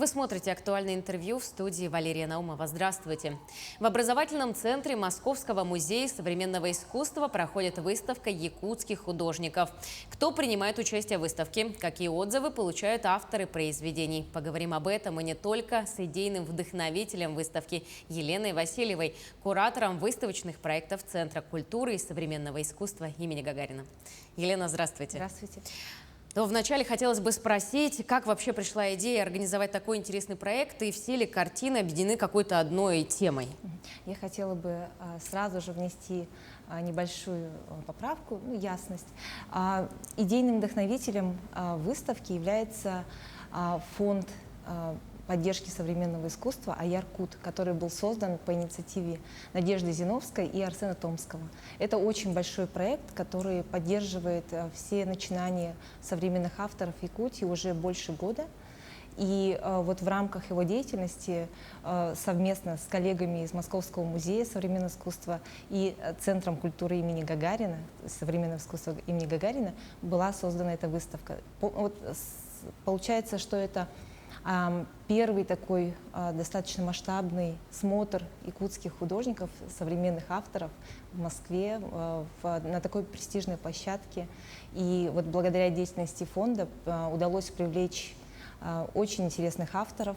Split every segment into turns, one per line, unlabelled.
Вы смотрите «Актуальное интервью», в студии Валерия Наумова. Здравствуйте. В образовательном центре Московского музея современного искусства проходит выставка якутских художников. Кто принимает участие в выставке? Какие отзывы получают авторы произведений? Поговорим об этом и не только с идейным вдохновителем выставки Еленой Васильевой, куратором выставочных проектов Центра культуры и современного искусства имени Гагарина. Елена, здравствуйте.
Здравствуйте.
То вначале хотелось бы спросить, как вообще пришла идея организовать такой интересный проект, и все ли картины объединены какой-то одной темой?
Я хотела бы сразу же внести небольшую поправку, ясность. Идейным вдохновителем выставки является фонд поддержки современного искусства «Аяркут», который был создан по инициативе Надежды Зиновской и Арсена Томского. Это очень большой проект, который поддерживает все начинания современных авторов Якутии уже больше года. И вот в рамках его деятельности совместно с коллегами из Московского музея современного искусства и Центром культуры имени Гагарина, современного искусства имени Гагарина, была создана эта выставка. Получается, что это первый такой достаточно масштабный смотр якутских художников, современных авторов в Москве на такой престижной площадке. И вот благодаря деятельности фонда удалось привлечь очень интересных авторов,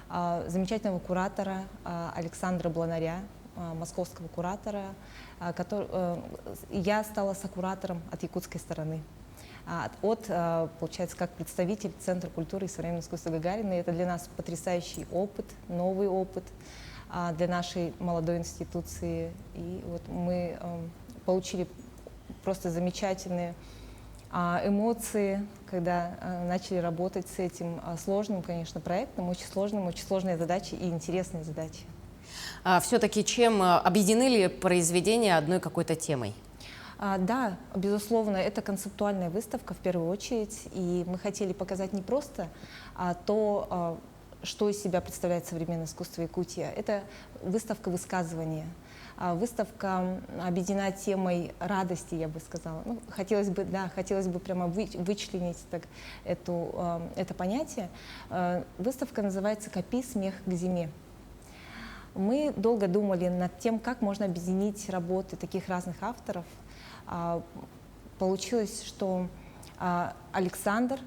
замечательного куратора Александра Бланаря, московского куратора. Я стала сокуратором от якутской стороны. Получается, как представитель Центра культуры и современного искусства Гагарина. И это для нас потрясающий опыт, новый опыт для нашей молодой институции. И вот мы получили просто замечательные эмоции, когда начали работать с этим сложным, конечно, проектом, очень сложные задачи и интересные задачи.
Все-таки чем объединили произведения одной какой-то темой?
Да, безусловно, это концептуальная выставка в первую очередь, и мы хотели показать не просто то, что из себя представляет современное искусство Якутии. Это выставка высказывания. Выставка объединена темой радости, я бы сказала. Хотелось бы прямо вычленить это понятие. Выставка называется «Копи смех к зиме». Мы долго думали над тем, как можно объединить работы таких разных авторов. Получилось, что Александр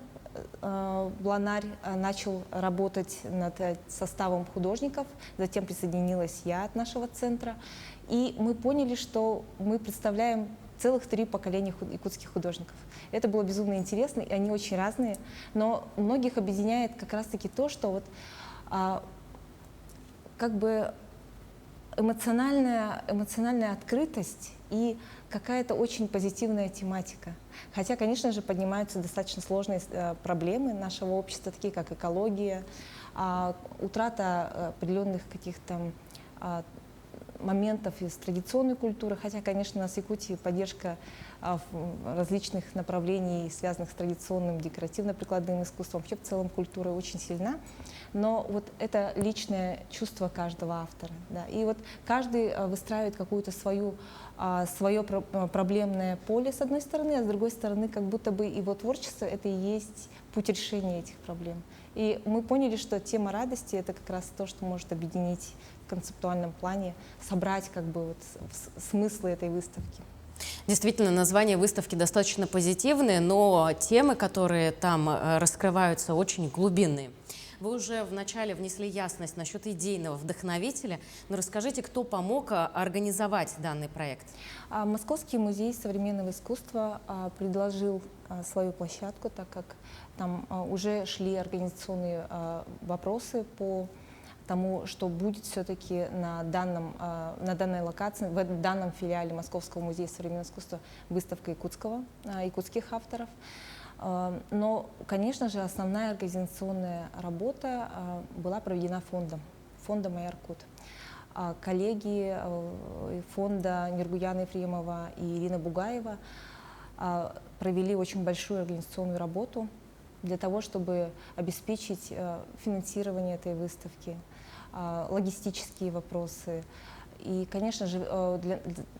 Бланарь начал работать над составом художников, затем присоединилась я от нашего центра, и мы поняли, что мы представляем целых 3 поколения якутских художников. Это было безумно интересно, и они очень разные, но многих объединяет как раз-таки то, что эмоциональная открытость и какая-то очень позитивная тематика. Хотя, конечно же, поднимаются достаточно сложные проблемы нашего общества, такие как экология, утрата определенных каких-то моментов из традиционной культуры. Хотя, конечно, у нас в Якутии поддержка различных направлений, связанных с традиционным декоративно-прикладным искусством, вообще в целом культура очень сильна. Но вот это личное чувство каждого автора. Да. И вот каждый выстраивает какую-то свое проблемное поле, с одной стороны, а с другой стороны, как будто бы его творчество — это и есть путь решения этих проблем. И мы поняли, что тема радости — это как раз то, что может объединить в концептуальном плане, собрать смыслы этой выставки.
Действительно, название выставки достаточно позитивное, но темы, которые там раскрываются, очень глубинные. Вы уже вначале внесли ясность насчет идейного вдохновителя, но расскажите, кто помог организовать данный проект?
Московский музей современного искусства предложил свою площадку, так как там уже шли организационные вопросы по тому, что будет все-таки на данной локации, в данном филиале Московского музея современного искусства выставка якутских авторов. Но, конечно же, основная организационная работа была проведена фондом «Аяркут». Коллеги фонда Нергуяна Ефремова и Ирина Бугаева провели очень большую организационную работу для того, чтобы обеспечить финансирование этой выставки, логистические вопросы. И, конечно же,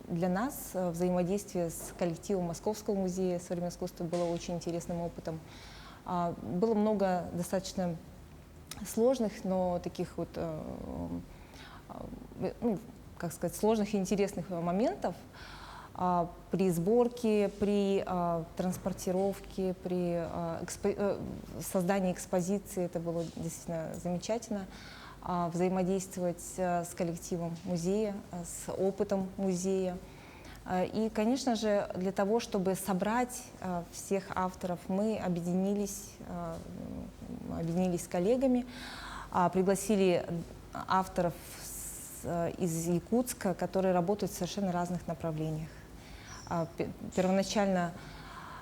для нас взаимодействие с коллективом Московского музея современного искусства было очень интересным опытом. Было много достаточно сложных, но таких вот, ну, как сказать, сложных и интересных моментов при сборке, при транспортировке, при создании экспозиции. Это было действительно замечательно. Взаимодействовать с коллективом музея, с опытом музея. И, конечно же, для того, чтобы собрать всех авторов, мы объединились с коллегами, пригласили авторов из Якутска, которые работают в совершенно разных направлениях. Первоначально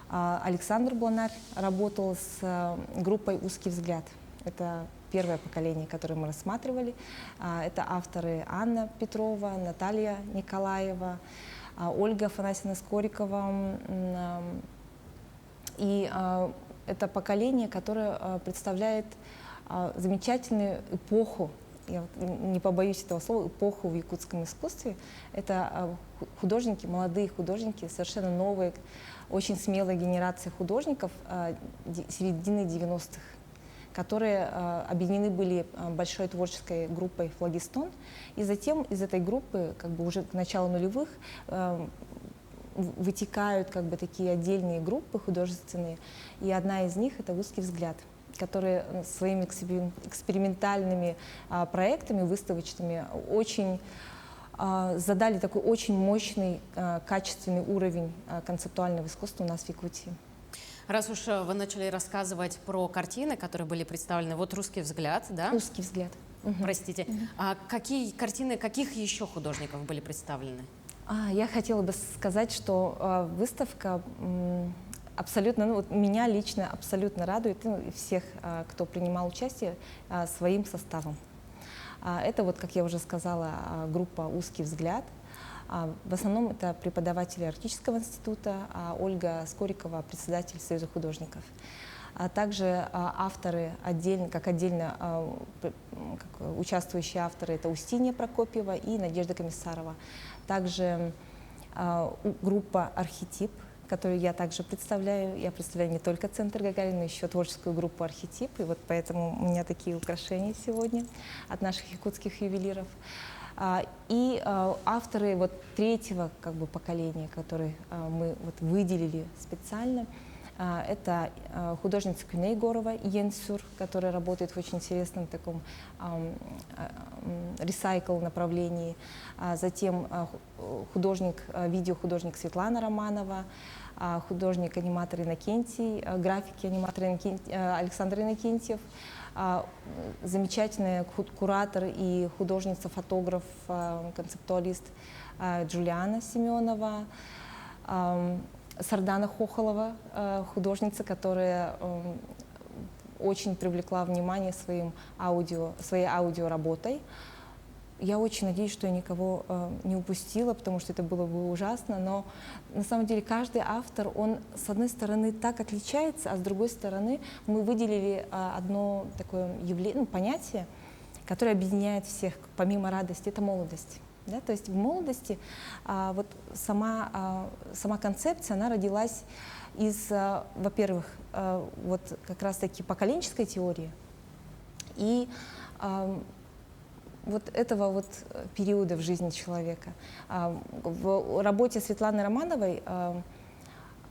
Александр Бланарь работал с группой «Узкий взгляд». Это первое поколение, которое мы рассматривали. Это авторы Анна Петрова, Наталья Николаева, Ольга Афанасьевна Скорикова. И это поколение, которое представляет замечательную эпоху, я не побоюсь этого слова, эпоху в якутском искусстве. Это художники, молодые художники, совершенно новые, очень смелая генерация художников середины 90-х, которые объединены были большой творческой группой «Флагистон». И затем из этой группы, как бы уже к началу нулевых, вытекают как бы такие отдельные группы художественные. И одна из них — это «Узкий взгляд», которые своими экспериментальными проектами выставочными очень задали такой очень мощный, качественный уровень концептуального искусства у нас в Якутии.
Раз уж вы начали рассказывать про картины, которые были представлены, вот «Русский взгляд», да?
«Узкий взгляд».
Простите. А какие картины, каких еще художников были представлены?
Я хотела бы сказать, что выставка абсолютно, ну, вот меня лично абсолютно радует, ну, и всех, кто принимал участие, своим составом. Это, вот, как я уже сказала, группа «Узкий взгляд». В основном это преподаватели Арктического института, Ольга Скорикова, председатель Союза художников. А также авторы отдельно, как участвующие авторы, это Устинья Прокопьева и Надежда Комиссарова. Также группа «Архетип», которую я также представляю. Я представляю не только Центр Гагарина, но еще творческую группу «Архетип». И вот поэтому у меня такие украшения сегодня от наших якутских ювелиров. И авторы вот третьего как бы поколения, которые мы вот выделили специально, это художница Кюне Егорова Йенсюр, которая работает в очень интересном таком ресайкл направлении. Затем художник, видеохудожник Светлана Романова, художник-аниматор Иннокентий, график-аниматор Александр Иннокентьев, замечательный куратор и художница-фотограф, концептуалист Джулиана Семенова, Сардана Хохолова, художница, которая очень привлекла внимание своей аудиоработой. Я очень надеюсь, что я никого не упустила, потому что это было бы ужасно, но на самом деле каждый автор, он с одной стороны так отличается, а с другой стороны мы выделили одно такое явление, ну, понятие, которое объединяет всех, помимо радости, это молодость. Да? То есть в молодости вот сама концепция, она родилась из, во-первых, вот как раз-таки поколенческой теории и вот этого вот периода в жизни человека. В работе Светланы Романовой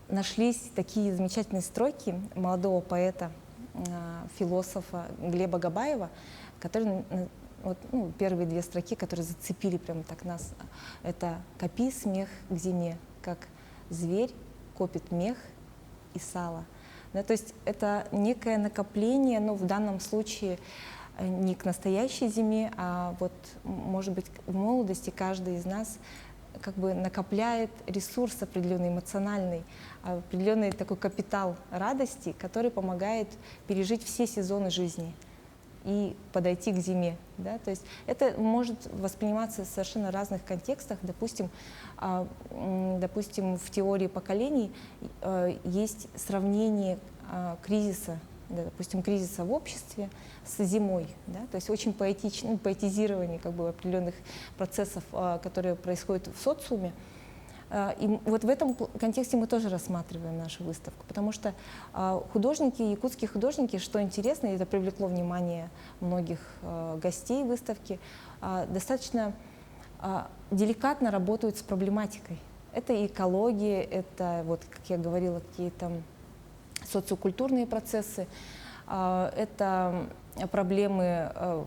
нашлись такие замечательные строки молодого поэта, философа Глеба Габаева, который, вот, ну, первые две строки, которые зацепили прямо так нас. Это «Копи смех к зиме, как зверь копит мех и сало». Да, то есть это некое накопление, но в данном случае не к настоящей зиме, а вот, может быть, в молодости каждый из нас как бы накопляет ресурс определенный, эмоциональный, определенный такой капитал радости, который помогает пережить все сезоны жизни и подойти к зиме. Да? То есть это может восприниматься в совершенно разных контекстах. Допустим, в теории поколений есть сравнение кризиса, да, допустим, кризиса в обществе с зимой, да, то есть очень поэтизирование как бы определенных процессов, которые происходят в социуме. И вот в этом контексте мы тоже рассматриваем нашу выставку, потому что художники, якутские художники, что интересно, и это привлекло внимание многих гостей выставки, достаточно деликатно работают с проблематикой. Это экология, это, вот, как я говорила, какие-то социокультурные процессы, это проблемы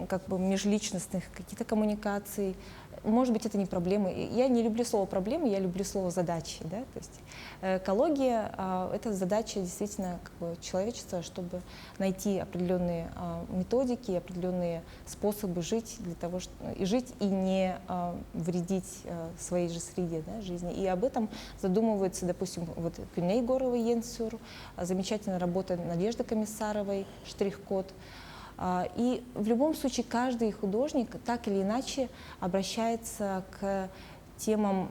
как бы межличностных каких-то коммуникаций. Может быть, это не проблемы. Я не люблю слово «проблемы», я люблю слово «задачи». Да? То есть экология — это задача действительно как бы человечества, чтобы найти определенные методики, определенные способы жить, для того, и жить и не вредить своей же среде, да, жизни. И об этом задумывается, допустим, вот Кюней Горова Йенсюр, замечательная работа Надежды Комиссаровой «Штрих-код». И в любом случае каждый художник так или иначе обращается к темам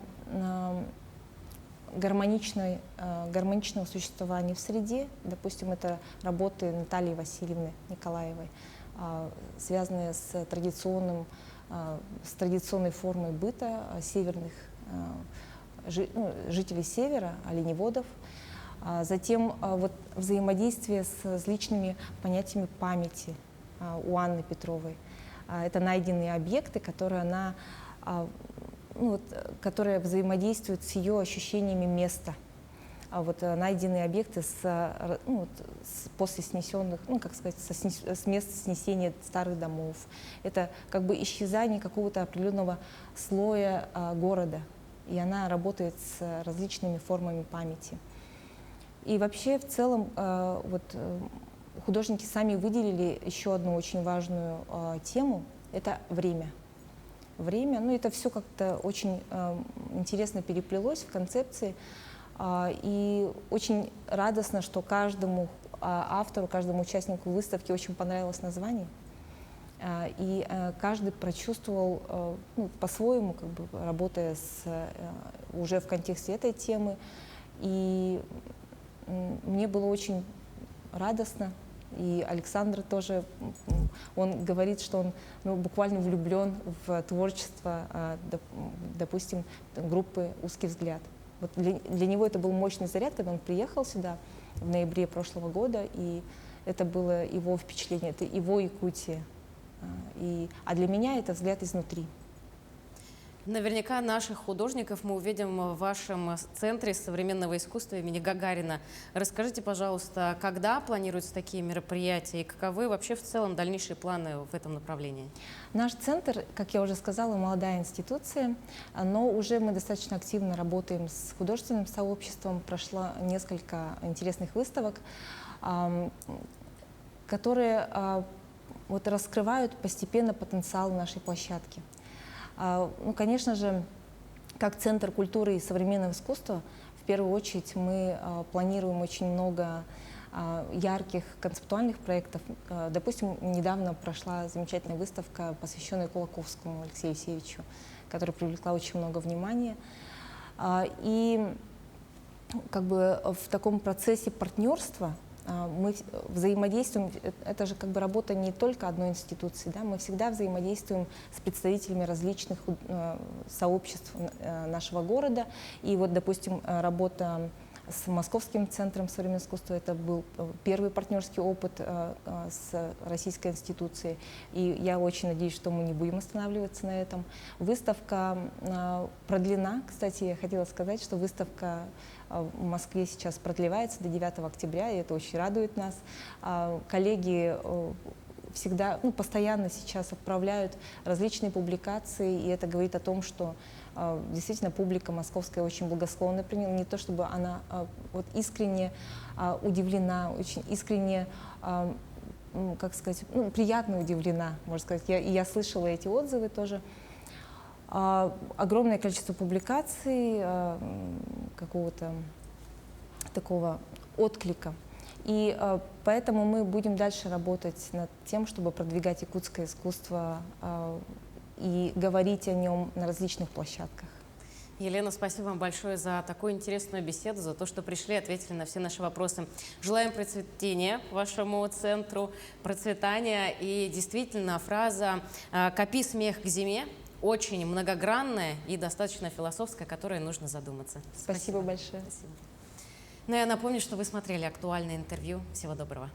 гармоничного существования в среде. Допустим, это работы Натальи Васильевны Николаевой, связанные с традиционной формой быта северных жителей севера, оленеводов. Затем вот взаимодействие с личными понятиями памяти у Анны Петровой. Это найденные объекты, которые которые взаимодействуют с ее ощущениями места. Вот найденные объекты после снесенных, как сказать, с мест снесения старых домов. Это как бы исчезание какого-то определенного слоя города. И она работает с различными формами памяти. И вообще, в целом, художники сами выделили еще одну очень важную тему — это время. Время, это все как-то очень интересно переплелось в концепции, и очень радостно, что каждому автору, каждому участнику выставки очень понравилось название, и каждый прочувствовал по-своему, как бы, работая уже в контексте этой темы, и мне было очень радостно, и Александр тоже, он говорит, что он буквально влюблен в творчество, допустим, группы «Узкий взгляд». Вот для него это был мощный заряд, когда он приехал сюда в ноябре прошлого года, и это было его впечатление, это его Якутия. А для меня это взгляд изнутри.
Наверняка наших художников мы увидим в вашем центре современного искусства имени Гагарина. Расскажите, пожалуйста, когда планируются такие мероприятия и каковы вообще в целом дальнейшие планы в этом направлении?
Наш центр, как я уже сказала, молодая институция, но уже мы достаточно активно работаем с художественным сообществом. Прошло несколько интересных выставок, которые раскрывают постепенно потенциал нашей площадки. Конечно же, как Центр культуры и современного искусства, в первую очередь мы планируем очень много ярких концептуальных проектов. Допустим, недавно прошла замечательная выставка, посвященная Кулаковскому Алексею Евсеевичу, которая привлекла очень много внимания. И как бы в таком процессе партнерства мы взаимодействуем, это же как бы работа не только одной институции, да, мы всегда взаимодействуем с представителями различных сообществ нашего города. И вот, допустим, работа с Московским центром современного искусства — это был первый партнерский опыт с российской институцией. И я очень надеюсь, что мы не будем останавливаться на этом. Выставка продлена. Кстати, я хотела сказать, что выставка в Москве сейчас продлевается до 9 октября, и это очень радует нас. Коллеги всегда, постоянно сейчас отправляют различные публикации, и это говорит о том, что действительно публика московская очень благосклонно приняла. Не то чтобы она искренне удивлена, очень искренне, как сказать, приятно удивлена, можно сказать. Я слышала эти отзывы тоже. Огромное количество публикаций, какого-то такого отклика. И поэтому мы будем дальше работать над тем, чтобы продвигать якутское искусство и говорить о нем на различных площадках.
Елена, спасибо вам большое за такую интересную беседу, за то, что пришли, ответили на все наши вопросы. Желаем процветания вашему центру, процветания. И действительно, фраза «копи смех к зиме» очень многогранная и достаточно философская, о которой нужно задуматься.
Спасибо большое.
Спасибо. Ну, я напомню, что вы смотрели актуальное интервью. Всего доброго.